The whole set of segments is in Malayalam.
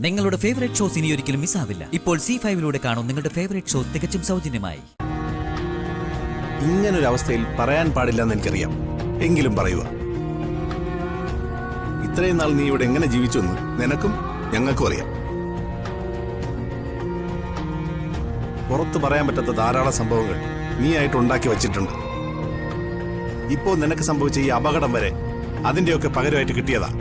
നിങ്ങളുടെ ഫേവറേറ്റ് ഷോസ് ഇനി ഒരിക്കലും മിസ്സാവില്ല. ഇപ്പോൾ C5 കാണും നിങ്ങളുടെ ഫേവറേറ്റ് ഷോസ് തികച്ചും സൗജന്യമായി. ഇങ്ങനൊരു അവസ്ഥയിൽ പറയാൻ പാടില്ലെന്ന് എനിക്കറിയാം, എങ്കിലും പറയുക. ഇത്രയും നാൾ നീ ഇവിടെ എങ്ങനെ ജീവിച്ചു എന്ന് നിനക്കും ഞങ്ങൾക്കും അറിയാം. പുറത്തു പറയാൻ പറ്റാത്ത ധാരാളം സംഭവങ്ങൾ നീ ആയിട്ട് ഉണ്ടാക്കി വച്ചിട്ടുണ്ട്. ഇപ്പോ നിനക്ക് സംഭവിച്ച ഈ അപകടം വരെ അതിന്റെയൊക്കെ പകരമായിട്ട് കിട്ടിയതാ.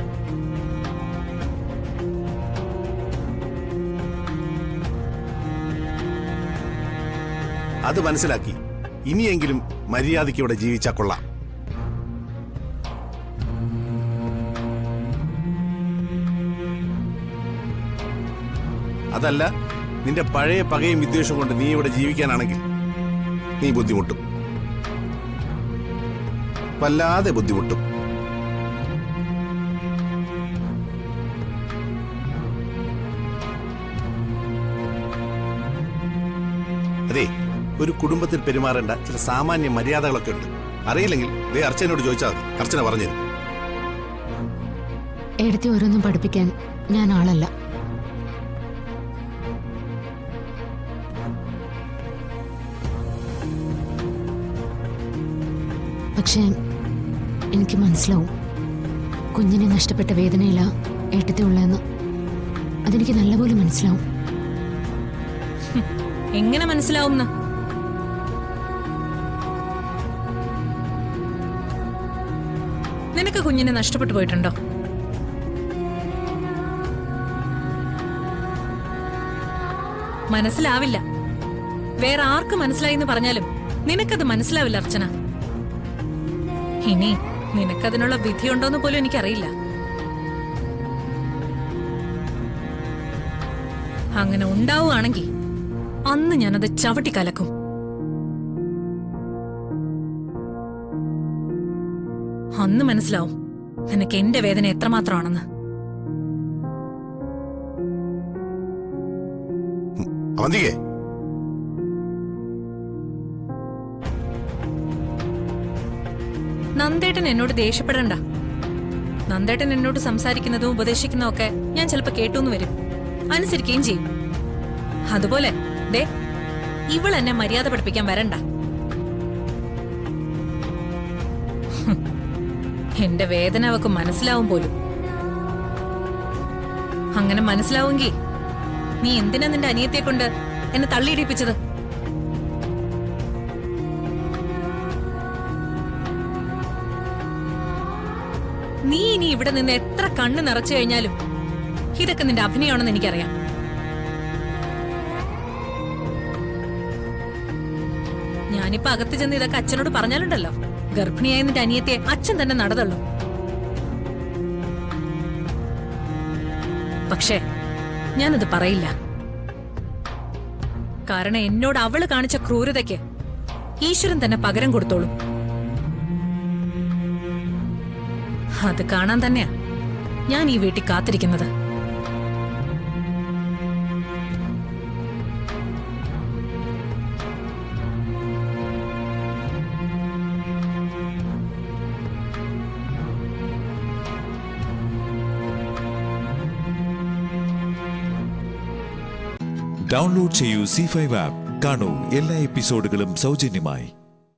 അത് മനസ്സിലാക്കി ഇനിയെങ്കിലും മര്യാദയ്ക്ക് ഇവിടെ ജീവിച്ചാൽ കൊള്ളാം. അതല്ല, നിന്റെ പഴയ പകയും വിദ്വേഷം കൊണ്ട് നീ ഇവിടെ ജീവിക്കാനാണെങ്കിൽ നീ ബുദ്ധിമുട്ടും, വല്ലാതെ ബുദ്ധിമുട്ടും. അതെ, ഒരു കുടുംബത്തിൽ പെരുമാറേണ്ട ചില സാമാന്യ മര്യാദകളൊക്കെ ഉണ്ട്. അറിയില്ലെങ്കിൽ ദേ അർച്ചനോട് ചോദിച്ചാൽ മതി, അർച്ചന പറഞ്ഞുതരും. എടുത്തി ഓരോന്നും പഠിപ്പിക്കാൻ ഞാൻ ആളല്ല. പക്ഷേ എനിക്ക് മനസ്സിലാവും കുഞ്ഞിനെ നഷ്ടപ്പെട്ട വേദനയില്ല ഏട്ടത്തി ഉള്ളതെന്ന്. അതെനിക്ക് നല്ലപോലെ മനസ്സിലാവും. എങ്ങനെ മനസ്സിലാവും? നിനക്ക് കുഞ്ഞിനെ നഷ്ടപ്പെട്ടു പോയിട്ടുണ്ടോ? മനസ്സിലാവില്ല. വേറെ ആർക്ക് മനസ്സിലായി എന്ന് പറഞ്ഞാലും നിനക്കത് മനസ്സിലാവില്ല അർച്ചന. ഇനി നിനക്കതിനുള്ള വിധിയുണ്ടോന്ന് പോലും എനിക്കറിയില്ല. അങ്ങനെ ഉണ്ടാവുകയാണെങ്കിൽ അന്ന് ഞാനത് ചവിട്ടി കലക്കും. അന്ന് മനസ്സിലാവും നിനക്ക് എന്റെ വേദന എത്രമാത്രമാണെന്ന്. അവന്തികേ, നന്ദേട്ടൻ എന്നോട് ദേഷ്യപ്പെടണ്ട. നന്ദേട്ടൻ എന്നോട് സംസാരിക്കുന്നതും ഉപദേശിക്കുന്നതും ഒക്കെ ഞാൻ ചിലപ്പോ കേട്ടൂന്ന് വരും, അനുസരിക്കുകയും ചെയ്യും. അതുപോലെ ദേ ഇവളെന്നെ മര്യാദ പഠിപ്പിക്കാൻ വരണ്ട. എന്റെ വേദന അവക്ക് മനസ്സിലാവും പോലും. അങ്ങനെ മനസ്സിലാവുമെങ്കിൽ നീ എന്തിനാ നിന്റെ അനിയത്തെ കൊണ്ട് എന്നെ തള്ളിയിടിപ്പിച്ചത്? നീ ഇനി ഇവിടെ നിന്ന് എത്ര കണ്ണ് നിറച്ചു കഴിഞ്ഞാലും ഇതൊക്കെ നിന്റെ അഭിനയമാണെന്ന് എനിക്കറിയാം. ഞാനിപ്പോ അകത്ത് ചെന്ന് ഇതൊക്കെ അച്ഛനോട് പറഞ്ഞാലുണ്ടല്ലോ, ഗർഭിണിയായ നിന്റെ അനിയത്തെ അച്ഛൻ തന്നെ നടതള്ളു. പക്ഷേ ഞാനത് പറയില്ല. കാരണം എന്നോട് അവള് കാണിച്ച ക്രൂരതയ്ക്ക് ഈശ്വരൻ തന്നെ പകരം കൊടുത്തോളും. അത് കാണാൻ തന്നെയാ ഞാൻ ഈ വീട്ടിൽ കാത്തിരിക്കുന്നത്. ഡൗൺലോഡ് ചെയ്യൂ C5 ആപ്പ്. കാണൂ എല്ലാ എപ്പിസോഡുകളും സൗജന്യമായി.